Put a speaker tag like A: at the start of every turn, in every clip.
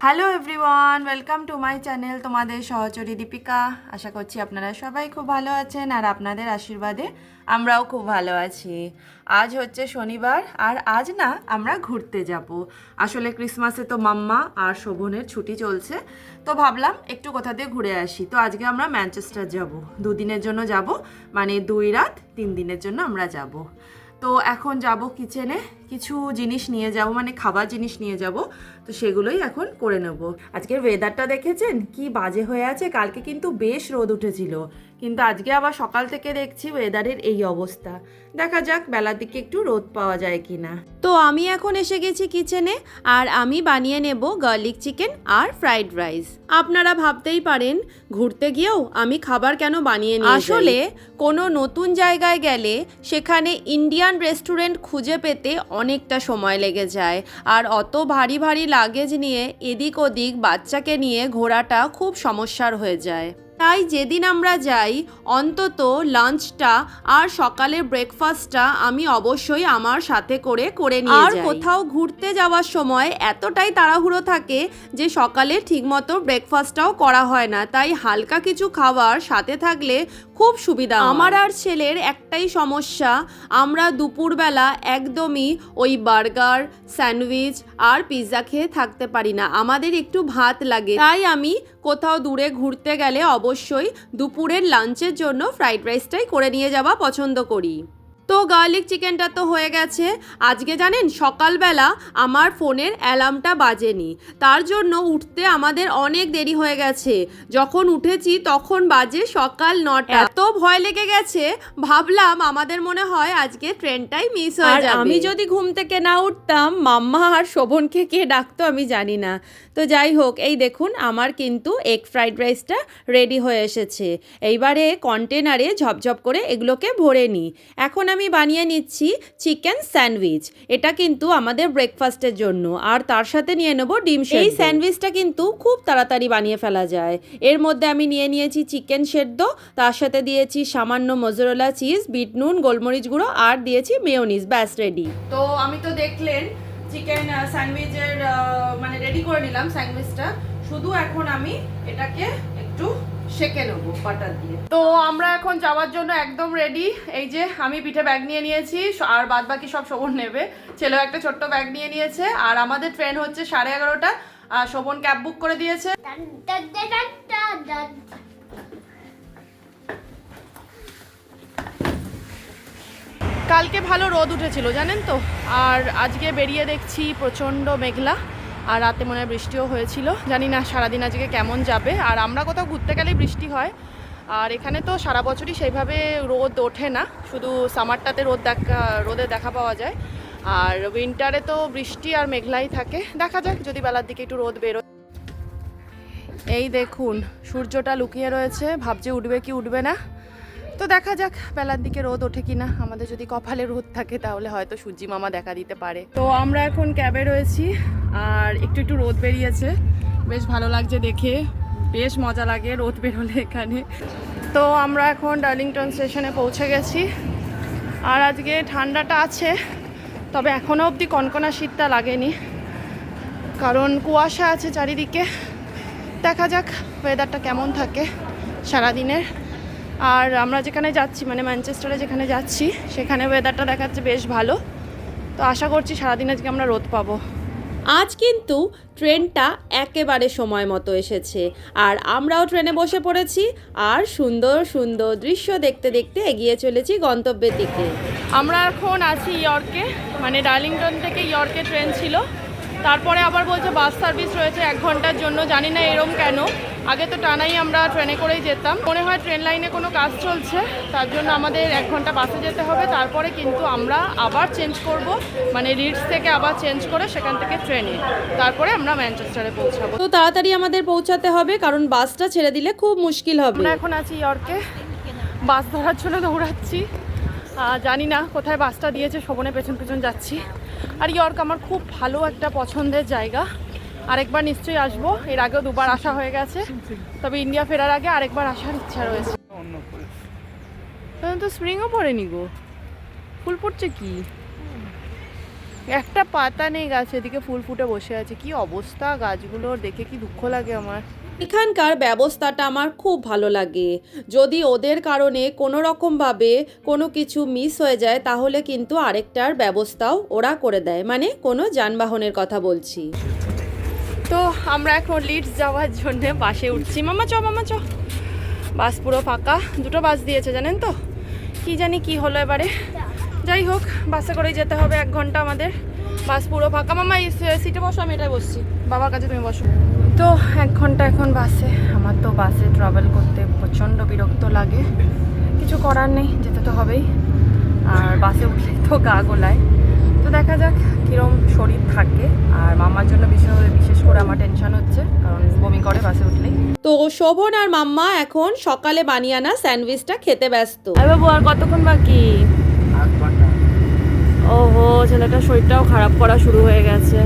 A: Hello everyone, welcome to my channel তোমাদের সহচরী দীপিকা। আশা করছি আপনারা সবাই খুব ভালো আছেন আর আপনাদের আশীর্বাদে আমরাও খুব ভালো আছি। আজ হচ্ছে শনিবার আর আজ না আমরা ঘুরতে যাব। আসলে ক্রিসমাসে তো মাম্মা আর শোভনের ছুটি চলছে, তো ভাবলাম একটু কোথা দিয়ে ঘুরে আসি। তো আজকে আমরা ম্যানচেস্টার যাব, 2 দিনের জন্য যাব, মানে 2 রাত 3 দিনের জন্য আমরা যাব। তো এখন যাব কিচেনে, কিছু জিনিস নিয়ে যাব, মানে খাবার জিনিস নিয়ে যাব, তো সেগুলোই এখন করে নেব। আজকের ওয়েদারটা দেখেছেন কি বাজে হয়ে আছে? কালকে কিন্তু বেশ রোদ উঠেছিল, কিন্তু আজকে আবার সকাল থেকে দেখছি ওয়েদারের এই অবস্থা। দেখা যাক বেলার দিকে একটু রোদ পাওয়া যায় কিনা।
B: তো আমি এখন এসে গেছি কিচেনে আর আমি বানিয়ে নেব গার্লিক চিকেন আর ফ্রাইড রাইস। আপনারা ভাবতেই পারেন ঘুরতে গিয়েও আমি খাবার কেন বানিয়ে নিয়ে যাই। আসলে কোনো নতুন জায়গায় গেলে সেখানে ইন্ডিয়ান রেস্টুরেন্ট খুঁজে পেতে অনেকটা সময় লেগে যায়, আর অত ভারী ভারী লাগেজ নিয়ে এদিক ওদিক বাচ্চাকে নিয়ে ঘোরাটা খুব সমস্যার হয়ে যায়। তাই যেদিন আমরা যাই অন্তত লাঞ্চটা আর সকালের ব্রেকফাস্টটা আমি অবশ্যই আমার সাথে করে নিয়ে যাই। আর কোথাও ঘুরতে যাওয়ার সময় এতটাই তাড়াহুড়ো থাকে যে সকালে ঠিকমতো ব্রেকফাস্টটাও করা হয় না, তাই হালকা কিছু খাবার সাথে থাকলে খুব সুবিধা। আমার আর ছেলের একটাই সমস্যা, আমরা দুপুরবেলা একদমই ওই বার্গার, স্যান্ডউইচ আর পিৎজা খেয়ে থাকতে পারি না, আমাদের একটু ভাত লাগে। তাই আমি কোথাও দূরে ঘুরতে গেলে অবশ্যই দুপুরের লাঞ্চের জন্য ফ্রাইড রাইসটাই করে নিয়ে যাওয়া পছন্দ করি। তো গার্লিক চিকেনটা তো হয়ে গেছে। আজকে জানেন সকালবেলা আমার ফোনের অ্যালার্মটা বাজেনি, তার জন্য উঠতে আমাদের অনেক দেরি হয়ে গেছে। যখন উঠেছি তখন বাজে সকাল 9টা। এত ভয় লেগে গেছে, ভাবলাম আমাদের মনে হয় আজকে ট্রেনটাই মিস হয়ে যাবে। আমি যদি ঘুম থেকে না উঠতাম মাম্মা আর শোভনকে কে ডাকতো আমি জানি না। তো যাই হোক, এই দেখুন আমার কিন্তু এগ ফ্রাইড রাইসটা রেডি হয়ে এসেছে। এইবারে কন্টেনারে ঝপঝপ করে এগুলোকে ভরে নিই। এখন আমি বানিয়ে নিচ্ছি চিকেন স্যান্ডউইচ। এটা কিন্তু আমাদের ব্রেকফাস্টের জন্য, আর তার সাথে নিয়ে নেব ডিম সেদ্ধ। এই স্যান্ডউইচটা কিন্তু খুব তাড়াতাড়ি বানিয়ে ফেলা যায়। এর মধ্যে আমি নিয়ে নিয়েছি চিকেন সেদ্ধ, তার সাথে দিয়েছি সামান্য মোজারেলা চিজ, বিট নুন, গোলমরিচ গুঁড়ো আর দিয়েছি মেয়োনিজ। ব্যাস রেডি।
A: তো আমি তো দেখলেন চিকেন স্যান্ডউইচের মানে রেডি করে নিলাম স্যান্ডউইচটা। শুধু এখন আমি এটাকে একটু সেকে নেবো বাটার দিয়ে। তো আমরা এখন যাওয়ার জন্য একদম রেডি। এই যে আমি পিঠে ব্যাগ নিয়ে নিয়েছি, আর বাদ বাকি সব শোভন নেবে। ছেলেও একটা ছোট্ট ব্যাগ নিয়ে নিয়েছে। আর আমাদের ট্রেন হচ্ছে 11:30টা। শোভন ক্যাব বুক করে দিয়েছে। কালকে ভালো রোদ উঠেছিল জানেন তো, আর আজকে বেরিয়ে দেখছি প্রচণ্ড মেঘলা, আর রাতে মনে হয় বৃষ্টিও হয়েছিল। জানি না সারাদিন আজকে কেমন যাবে। আর আমরা কোথাও ঘুরতে গেলেই বৃষ্টি হয়, আর এখানে তো সারা বছরই সেইভাবে রোদ ওঠে না, শুধু সামারটাতে রোদে দেখা পাওয়া যায়। আর উইন্টারে তো বৃষ্টি আর মেঘলাই থাকে। দেখা যাক যদি বেলার দিকে একটু রোদ বেরোয়। এই দেখুন সূর্যটা লুকিয়ে রয়েছে, ভাবছে উঠবে কি উঠবে না। তো দেখা যাক বেলার দিকে রোদ ওঠে কিনা। আমাদের যদি কপালে রোদ থাকে তাহলে হয়তো সূর্যি মামা দেখা দিতে পারে। তো আমরা এখন ক্যাবে রয়েছি, আর একটু একটু রোদ বেরিয়েছে, বেশ ভালো লাগছে দেখে, বেশ মজা লাগে রোদ বেরোলে এখানে। তো আমরা এখন ডার্লিংটন স্টেশনে পৌঁছে গেছি। আর আজকে ঠান্ডাটা আছে, তবে এখনও অবধি কনকনা শীতটা লাগেনি, কারণ কুয়াশা আছে চারিদিকে। দেখা যাক ওয়েদারটা কেমন থাকে সারাদিনের। আর আমরা যেখানে যাচ্ছি, মানে ম্যানচেস্টারে যেখানে যাচ্ছি, সেখানে ওয়েদারটা দেখাচ্ছে বেশ ভালো। তো আশা করছি সারাদিন আজকে আমরা রোদ পাবো।
B: আজ কিন্তু ট্রেনটা একেবারে সময় মতো এসেছে, আর আমরাও ট্রেনে বসে পড়েছি আর সুন্দর সুন্দর দৃশ্য দেখতে দেখতে এগিয়ে চলেছি গন্তব্যের দিকে।
A: আমরা এখন আছি ইয়র্কে, মানে ডার্লিংটন থেকে ইয়র্কে ট্রেন ছিল, তারপরে আবার বলছে বাস সার্ভিস রয়েছে 1 ঘন্টার জন্য। জানি না এরম কেন, আগে তো টানাই আমরা ট্রেনে করেই যেতাম। মনে হয় ট্রেন লাইনে কোনো কাজ চলছে, তার জন্য আমাদের 1 ঘন্টা বাসে যেতে হবে। তারপরে কিন্তু আমরা আবার চেঞ্জ করব, মানে লিডস থেকে আবার চেঞ্জ করে সেখান থেকে ট্রেনে, তারপরে আমরা ম্যানচেস্টারে পৌঁছাবো।
B: তো তাড়াতাড়ি আমাদের পৌঁছাতে হবে, কারণ বাসটা ছেড়ে দিলে খুব মুশকিল হবে।
A: আমরা এখন আছি ইয়র্কে, বাস ধরার জন্য দৌড়াচ্ছি। জানি না কোথায় বাসটা দিয়েছে, শোভনের পেছন পেছন যাচ্ছি। আর ইয়র্ক আমার খুব ভালো একটা পছন্দের জায়গা, আরেকবার নিশ্চয়ই আসবো। এর আগেও 2বার আসা হয়ে গেছে, তবে ইন্ডিয়া ফেরার আগে আরেকবার আসার ইচ্ছা রয়েছে। তো স্প্রিংও পড়েনি গো, ফুল পড়ছে কি? একটা পাতা নেই গাছে, এদিকে ফুল ফুটে বসে আছে। কি অবস্থা গাছগুলোর, দেখে কি দুঃখ লাগে আমার।
B: এখানকার ব্যবস্থাটা আমার খুব ভালো লাগে। যদি ওদের কারণে কোনো রকমভাবে কোনো কিছু মিস হয়ে যায় তাহলে কিন্তু আরেকটার ব্যবস্থাও ওরা করে দেয়, মানে কোনো যানবাহনের কথা বলছি।
A: তো আমরা এখন লিডস যাওয়ার জন্য বাসে উঠছি। মামা চ, মামা চ। বাস পুরো ফাঁকা, দুটো বাস দিয়েছে জানেন তো, কি জানি কি হলো এবারে। যাই হোক, বাসে করেই যেতে হবে 1 ঘন্টা আমাদের। বাস পুরো ফাঁকা। মামা এই সিটে বসো, আমি এটাই বসছি। বাবার কাছে তুমি বসো। তো 1 ঘন্টা এখন বাসে। আমার তো বাসে ট্রাভেল করতে প্রচণ্ড বিরক্ত লাগে, কিছু করার নেই, যেতে তো হবেই। আর বাসে উঠলে তো গা গোলায়। তো দেখা যাক কীরকম শরীর থাকে। আর মামার জন্য বিশেষ করে আমার টেনশন হচ্ছে, কারণ বমি করে বাসে উঠলেই।
B: তো শোভন আর মাম্মা এখন সকালে বানিয়ে আনা স্যান্ডউইচটা খেতে ব্যস্ত।
A: বাবু আর কতক্ষণ বাকি? ওহো, ছেলেটার শরীরটাও খারাপ করা শুরু হয়ে গেছে।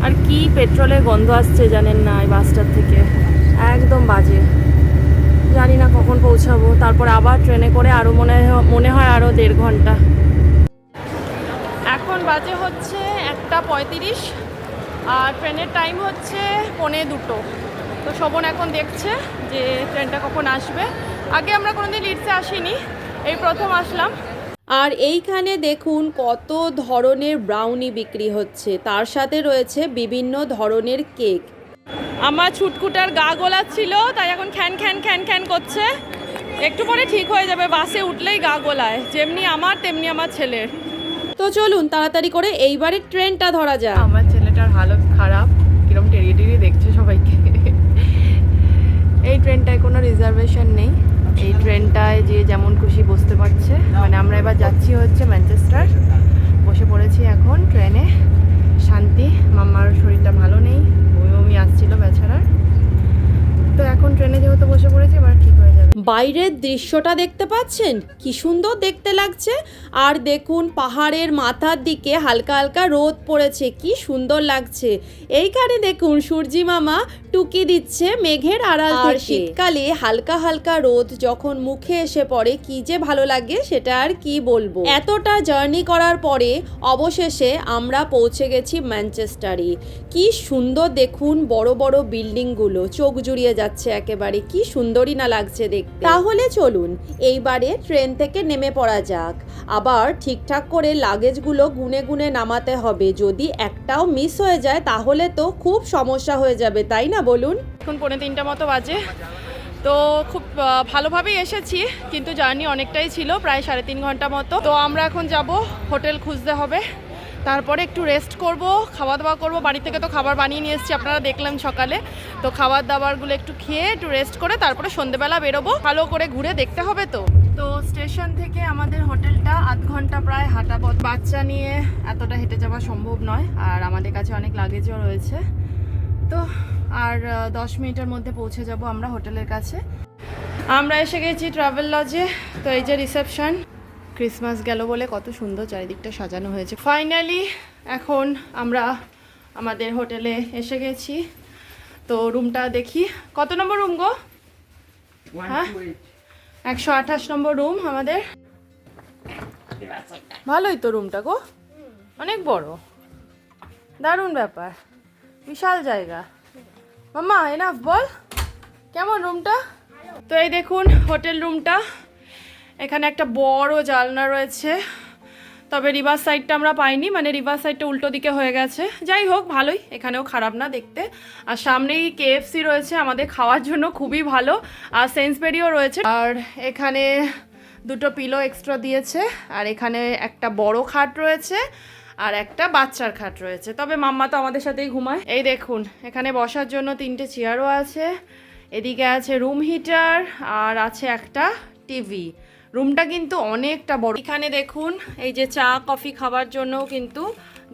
A: আর কি পেট্রোলের গন্ধ আসছে জানেন না এই বাসটার থেকে, একদম বাজে। জানি না কখন পৌঁছাবো। তারপর আবার ট্রেনে করে আরও মনে হয় আরও 1.5 ঘন্টা। এখন বাজে হচ্ছে 1:35 আর ট্রেনের টাইম হচ্ছে 1:45। তো শোভন এখন দেখছে যে ট্রেনটা কখন আসবে। আগে আমরা কোনোদিন লিডসে আসিনি, এই প্রথম আসলাম।
B: আর এইখানে দেখুন কত ধরনের ব্রাউনি বিক্রি হচ্ছে, তার সাথে রয়েছে বিভিন্ন ধরনের কেক।
A: আমার ছুটকুটার গা গোলাচ্ছিল, তাই এখন খ্যান খ্যান খ্যান খ্যান করছে। একটু পরে ঠিক হয়ে যাবে, বাসে উঠলেই গা গোলায়, যেমনি আমার তেমনি আমার ছেলের।
B: তো চলুন তাড়াতাড়ি করে এইবারে ট্রেনটা ধরা যাক।
A: আমার ছেলেটার হালত খারাপ, কিরম টেরিয়ে টেরিয়ে দেখছে সবাইকে। এই ট্রেনটায় কোনো রিজার্ভেশন নেই, এই ট্রেনটায় যে যেমন খুশি বসতে পারছে। মানে আমরা এবার যাচ্ছি হচ্ছে ম্যানচেস্টার, বসে পড়েছি এখন ট্রেনে। শান্তি। মামার শরীরটা ভালো নেই, বমি বমি আসছিল বেচারার। তো এখন ট্রেনে যেহেতু বসে পড়েছি, এবার ঠিক হয়ে যাবে।
B: বাইরের দৃশ্যটা দেখতে পাচ্ছেন কি সুন্দর দেখতে লাগছে। আর দেখুন পাহাড়ের মাথার দিকে হালকা হালকা রোদ পড়েছে, কি সুন্দর লাগছে। এইখানে দেখুন সূর্যি মামা টুকি দিচ্ছে মেঘের আড়াল থেকে। শীতকালে হালকা হালকা রোদ যখন মুখে এসে পড়ে কি যে ভালো লাগে সেটা আর কি বলবো। এতটা জার্নি করার পরে অবশেষে আমরা পৌঁছে গেছি ম্যানচেস্টারে। কি সুন্দর দেখুন, বড় বড় বিল্ডিংগুলো চোখ জুড়িয়ে যাচ্ছে একেবারে, কি সুন্দরই না লাগছে দেখতে। তাহলে চলুন এইবারে ট্রেন থেকে নেমে পড়া যাক। আবার ঠিকঠাক করে লাগেজগুলো গুনে গুনে নামাতে হবে, যদি একটাও মিস হয়ে যায় তাহলে তো খুব সমস্যা হয়ে যাবে, তাই না বলুন?
A: এখন 2:45 মতো বাজে। তো খুব ভালোভাবেই এসেছি, কিন্তু জার্নি অনেকটাই ছিল, প্রায় 3.5 ঘন্টা মতো। তো আমরা এখন যাব, হোটেল খুঁজতে হবে, তারপরে একটু রেস্ট করব, খাওয়া দাওয়া করব। বাড়ি থেকে তো খাবার বানিয়ে নিয়ে এসেছি, আপনারা দেখলাম সকালে। তো খাবার দাবারগুলো একটু খেয়ে একটু রেস্ট করে তারপরে সন্ধ্যেবেলা বেরোবো, ভালো করে ঘুরে দেখতে হবে। তো স্টেশন থেকে আমাদের হোটেলটা 1/2 ঘন্টা প্রায় হাঁটা পথ। বাচ্চা নিয়ে এতটা হেঁটে যাওয়া সম্ভব নয়, আর আমাদের কাছে অনেক লাগেজও রয়েছে। তো আর 10 মিনিটের মধ্যে পৌঁছে যাব আমরা হোটেলের কাছে। আমরা এসে গেছি ট্রাভেল লজে। তো এই যে রিসেপশন, ক্রিসমাস গেল বলে কত সুন্দর চারিদিকটা সাজানো হয়েছে। ফাইনালি এখন আমরা আমাদের হোটেলে এসে গেছি। তো রুমটা দেখি, কত নম্বর রুম গো? হ্যাঁ, 128 নম্বর রুম আমাদের। ভালোই তো রুমটা গো, অনেক বড়, দারুণ ব্যাপার, বিশাল জায়গা। মাম্মা এনাফ বল, কেমন রুমটা? তো এই দেখুন হোটেল রুমটা। এখানে একটা বড় জানলা রয়েছে, তবে রিভার সাইডটা আমরা পাইনি, মানে রিভার সাইডটা উল্টো দিকে হয়ে গেছে। যাই হোক ভালোই, এখানেও খারাপ না দেখতে। আর সামনেই KFC রয়েছে আমাদের খাওয়ার জন্য, খুবই ভালো। আর সেন্সবেরিও রয়েছে। আর এখানে 2টো পিলো এক্সট্রা দিয়েছে। আর এখানে একটা বড় খাট রয়েছে আর একটা বাচ্চার খাট রয়েছে, তবে মাম্মা তো আমাদের সাথেই ঘুমায়। এই দেখুন এখানে বসার জন্য 3টে চেয়ারও আছে, এদিকে আছে রুম হিটার আর আছে একটা টিভি। রুমটা কিন্তু অনেকটা বড়। এখানে দেখুন এই যে চা কফি খাবার জন্যও কিন্তু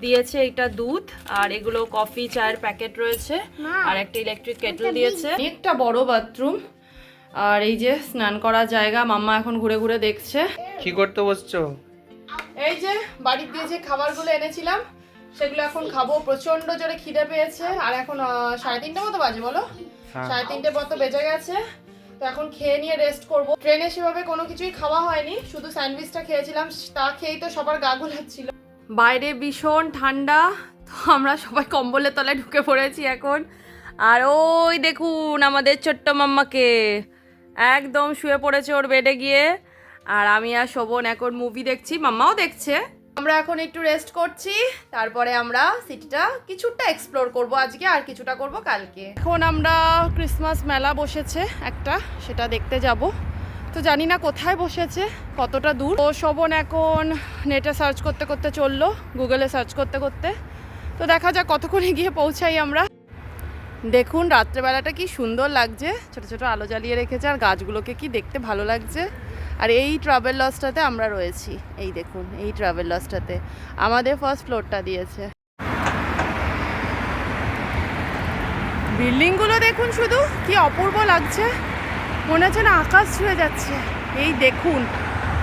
A: দিয়েছে, এটা দুধ আর এগুলো কফি চায়ের প্যাকেট রয়েছে, আর একটা ইলেকট্রিক কেটল দিয়েছে। অনেকটা বড় বাথরুম, আর এই যে স্নান করার জায়গা। মাম্মা এখন ঘুরে ঘুরে দেখছে।
C: কি করতে বসছো?
A: এই যে বাড়ি দিয়ে যে খাবারগুলো এনেছিলাম সেগুলো এখন খাবো, প্রচন্ড জোরে খিদে পেয়েছে। আর এখন 3:30 মতো বাজে, বলো 3:30 মতো বেজে গেছে। তো এখন খেয়ে নিয়ে রেস্ট করব। ট্রেনে সেভাবে কোনো কিছুই খাওয়া হয়নি, শুধু স্যান্ডউইচটা খেয়েছিলাম, তা খেয়েই তো সবার গা গোলাচ্ছিল। বাইরে ভীষণ ঠান্ডা, তো আমরা সবাই কম্বলের তলায় ঢুকে পড়েছি এখন। আর ওই দেখুন আমাদের ছোট্ট মাম্মাকে, একদম শুয়ে পড়েছে ওর বেডে গিয়ে। আর আমি আর শোভন এখন মুভি দেখছি, মাম্মাও দেখছে। আমরা এখন একটু রেস্ট করছি, তারপরে আমরা সিটিটা কিছুটা এক্সপ্লোর করব আজকে, আর কিছুটা করব কালকে। এখন আমরা ক্রিসমাস মেলা বসেছে একটা, সেটা দেখতে যাব। তো জানি না কোথায় বসেছে, কতটা দূর। তো শোভন এখন নেটে সার্চ করতে করতে চললো, গুগলে সার্চ করতে করতে। তো দেখা যাক কতক্ষণে গিয়ে পৌঁছাই আমরা। দেখুন রাত্রেবেলাটা কি সুন্দর লাগছে, ছোট ছোট আলো জ্বালিয়ে রেখেছে, আর গাছগুলোকে কি দেখতে ভালো লাগছে। আর এই ট্রাভেল লজটাতে আমরা রয়েছি, এই দেখুন এই ট্রাভেল লজটাতে আমাদের ফার্স্ট ফ্লোরটা দিয়েছে। বিল্ডিংগুলো দেখুন শুধু কি অপূর্ব লাগছে, মনে হচ্ছে না আকাশ ছুঁয়ে যাচ্ছে। এই দেখুন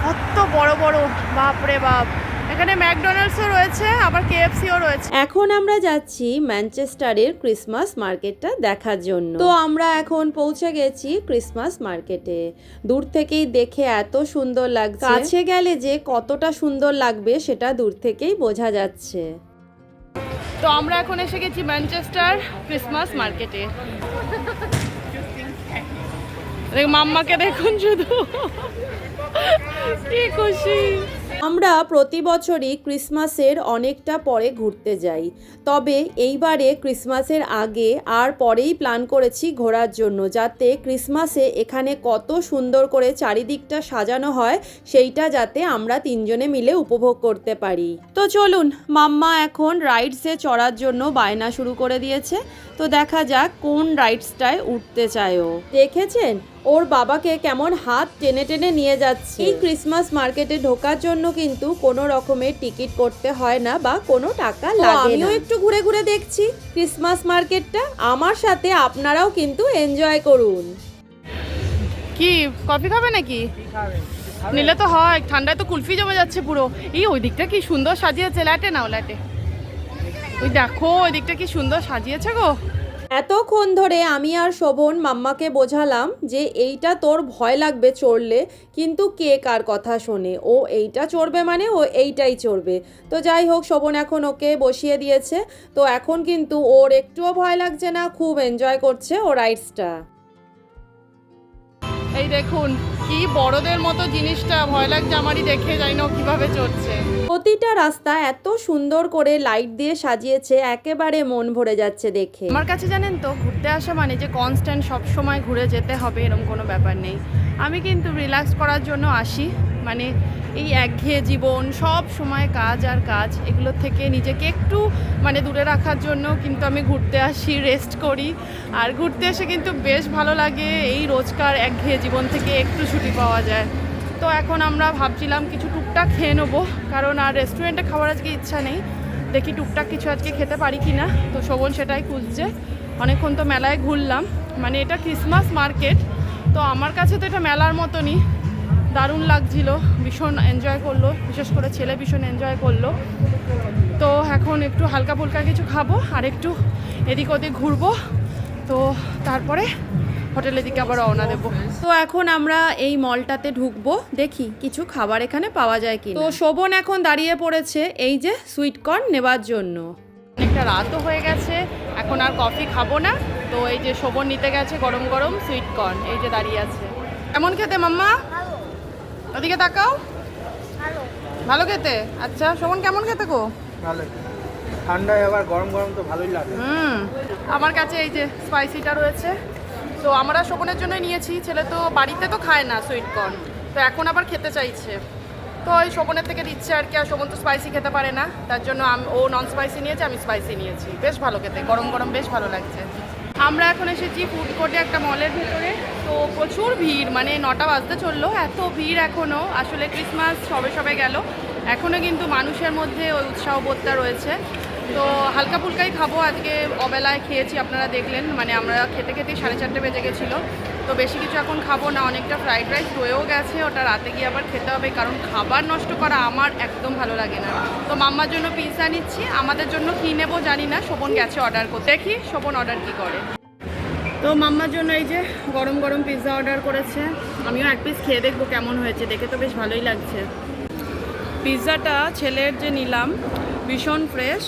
A: কত বড় বড়, বাপরে বাপ। এখানে ম্যাকডোনাল্ডসও রয়েছে, আবার কেএফসিও রয়েছে।
B: এখন আমরা যাচ্ছি ম্যানচেস্টারের ক্রিসমাস মার্কেটটা দেখার জন্য। তো আমরা এখন পৌঁছে গেছি ক্রিসমাস মার্কেটে। দূর থেকেই দেখে এত সুন্দর লাগছে, কাছে গেলে যে কতটা সুন্দর লাগবে সেটা দূর থেকেই বোঝা যাচ্ছে।
A: তো আমরা এখন এসে গেছি ম্যানচেস্টার ক্রিসমাস মার্কেটে। মাম্মাকে দেখুন শুধু কি খুশি।
B: আমরা প্রতি বছরই ক্রিসমাসের অনেকটা পরে ঘুরতে যাই, তবে এইবারে ক্রিসমাসের আগে আর পরেই প্ল্যান করেছি ঘোরার জন্য, যাতে ক্রিসমাসে এখানে কত সুন্দর করে চারিদিকটা সাজানো হয় সেইটা যাতে আমরা তিনজনে মিলে উপভোগ করতে পারি। তো চলুন, মাম্মা এখন রাইডসে চড়ার জন্য বায়না শুরু করে দিয়েছে। তো দেখা যাক কোন রাইডসটায় উঠতে চায় ও। দেখেছেন ওর বাবাকে কেমন হাত টেনে টেনে নিয়ে যাচ্ছে। এই ক্রিসমাস মার্কেটে ঢোকার জন্য কিন্তু কোনো রকমের টিকিট করতে হয় না বা কোনো টাকা লাগে না। আমিও একটু ঘুরে ঘুরে দেখছি ক্রিসমাস মার্কেটটা, আমার সাথে আপনারাও কিন্তু এনজয় করুন।
A: কি কফি খাবে নাকি? নিলে তো হয়, ঠান্ডায় তো কুলফি জমে যাচ্ছে পুরো। এই ওই দিকটা কি সুন্দর সাজিয়েছে, ল্যাটে নাও ল্যাটে। ওই দেখো ওই দিকটা কি সুন্দর সাজিয়েছে গো।
B: এতক্ষণ ধরে আমি আর শোভন মাম্মাকে বোঝালাম যে এইটা তোর ভয় লাগবে চড়লে, কিন্তু কে কার কথা শোনে, ও এইটা চড়বে মানে ও এইটাই চড়বে। তো যাই হোক, শোভন এখন ওকে বসিয়ে দিয়েছে। তো এখন কিন্তু ওর একটুও ভয় লাগছে না, খুব এনজয় করছে ও রাইডসটা।
A: এই দেখুন কি বড়দের মতো জিনিসটা, ভয় লাগছে আমারই দেখে, জানি না কিভাবে চড়ছে।
B: প্রতিটা রাস্তা এত সুন্দর করে লাইট দিয়ে সাজিয়েছে, একেবারে মন ভরে যাচ্ছে দেখে।
A: আমার কাছে জানেন তো, ঘুরতে আসা মানে যে কনস্ট্যান্ট সব সময় ঘুরে যেতে হবে এরকম কোনো ব্যাপার নেই। আমি কিন্তু রিল্যাক্স করার জন্য আসি, মানে এই একঘেয়ে জীবন, সব সময় কাজ আর কাজ, এগুলোর থেকে নিজেকে একটু মানে দূরে রাখার জন্য কিন্তু আমি ঘুরতে আসি, রেস্ট করি। আর ঘুরতে এসে কিন্তু বেশ ভালো লাগে, এই রোজকার একঘেয়ে জীবন থেকে একটু ছুটি পাওয়া যায়। তো এখন আমরা ভাবছিলাম কিছু টুকটাক খেয়ে নেবো, কারণ আর রেস্টুরেন্টে খাওয়ার আজকে ইচ্ছা নেই। দেখি টুকটাক কিছু আজকে খেতে পারি কি না। তো শোভন সেটাই খুঁজছে। অনেকক্ষণ তো মেলায় ঘুরলাম, মানে এটা ক্রিসমাস মার্কেট, তো আমার কাছে তো এটা মেলার মতনই, দারুণ লাগছিল, ভীষণ এনজয় করলো, বিশেষ করে ছেলে ভীষণ এনজয় করলো। তো এখন একটু হালকা ফুলকা কিছু খাবো আর একটু এদিক ওদিক ঘুরবো, তো তারপরে হোটেলের দিকে আবার রওনা দেবো।
B: তো এখন আমরা এই মলটাতে ঢুকবো, দেখি কিছু খাবার এখানে পাওয়া যায় কি। তো শোভন এখন দাঁড়িয়ে পড়েছে এই যে সুইট কর্ন নেবার জন্য।
A: অনেকটা রাতও হয়ে গেছে, এখন আর কফি খাবো না। তো এই যে শোভন নিতে গেছে গরম গরম সুইট কর্ন, এই যে দাঁড়িয়ে আছে। কেমন খেতে মাম্মা? ওদিকে তাকাও। ভালো খেতে? আচ্ছা শোভন কেমন খেতে গো?
C: ভালো, ঠান্ডায় আবার গরম গরম তো ভালোই লাগে।
A: আমার কাছে এই যে স্পাইসিটা রয়েছে, তো আমরা শোভনের জন্য নিয়েছি। ছেলে তো বাড়িতে তো খায় না সুইট কর্ন, তো এখন আবার খেতে চাইছে, তো ওই শোভনের থেকে দিচ্ছে আর কি। আর শোভন তো স্পাইসি খেতে পারে না, তার জন্য ও নন স্পাইসি নিয়েছে, আমি স্পাইসি নিয়েছি। বেশ ভালো খেতে, গরম গরম বেশ ভালো লাগছে। আমরা এখন এসেছি ফুড কোর্টে একটা মলের ভেতরে। তো প্রচুর ভিড়, মানে 9টা বাজতে চললো, এত ভিড় এখনও। আসলে ক্রিসমাস সবে সবে গেল, এখনও কিন্তু মানুষের মধ্যে ওই উৎসাহবোধটা রয়েছে। তো হালকা ফুলকাই খাবো আজকে, অবেলায় খেয়েছি আপনারা দেখলেন, মানে আমরা খেতে খেতেই 4:30 বেজে গেছিলো। তো বেশি কিছু এখন খাবো না, অনেকটা ফ্রাইড রাইস রয়েও গেছে, ওটা রাতে গিয়ে আবার খেতে হবে, কারণ খাবার নষ্ট করা আমার একদম ভালো লাগে না। তো মাম্মার জন্য পিৎজা নিচ্ছি, আমাদের জন্য কী নেবো জানি না, শোভন গেছে অর্ডার করতে, দেখি শোভন অর্ডার কী করে। তো মাম্মার জন্য এই যে গরম গরম পিৎজা অর্ডার করেছে, আমিও এক পিস খেয়ে দেখবো কেমন হয়েছে, দেখে তো বেশ ভালোই লাগছে। পিৎজাটা ছেলের যে নিলাম ভীষণ ফ্রেশ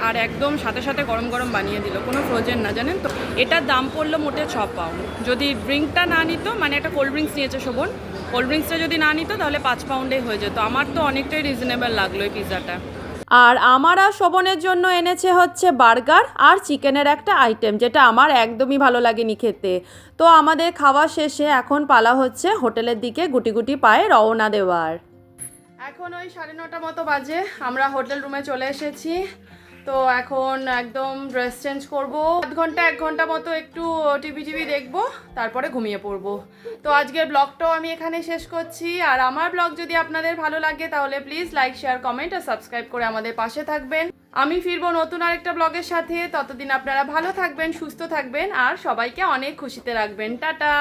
A: আর একদম সাথে সাথে গরম গরম বানিয়ে দিল, কোনো ফ্রোজেন না, জানেন তো। এটার দাম পড়লো মোটে 6 পাউন্ড। যদি ড্রিঙ্কটা না নিত, মানে একটা কোল্ড ড্রিঙ্কস নিয়েছে শোভন, কোল্ড ড্রিঙ্কসটা যদি না নিত তাহলে 5 পাউন্ডেই হয়ে যেত। আমার তো অনেকটাই রিজনেবল লাগলো এই পিৎজাটা।
B: আর আমার আর শোভনের জন্য এনেছে হচ্ছে বার্গার আর চিকেনের একটা আইটেম, যেটা আমার একদমই ভালো লাগেনি খেতে। তো আমাদের খাওয়া শেষে এখন পালা হচ্ছে হোটেলের দিকে গুটি গুটি পায়ে রওনা দেওয়ার।
A: এখন ওই 9:30 মতো বাজে, আমরা হোটেল রুমে চলে এসেছি। তো এখন একদম ড্রেস চেঞ্জ করবো, 1 ঘন্টা মতো একটু টিভি দেখবো, তারপরে ঘুমিয়ে পড়বো। তো আজকের ব্লগটাও আমি এখানে শেষ করছি। আর আমার ব্লগ যদি আপনাদের ভালো লাগে তাহলে প্লিজ লাইক, শেয়ার, কমেন্ট আর সাবস্ক্রাইব করে আমাদের পাশে থাকবেন। আমি ফিরবো নতুন আরেকটা ব্লগের সাথে। ততদিন আপনারা ভালো থাকবেন, সুস্থ থাকবেন আর সবাইকে অনেক খুশিতে রাখবেন। টাটা।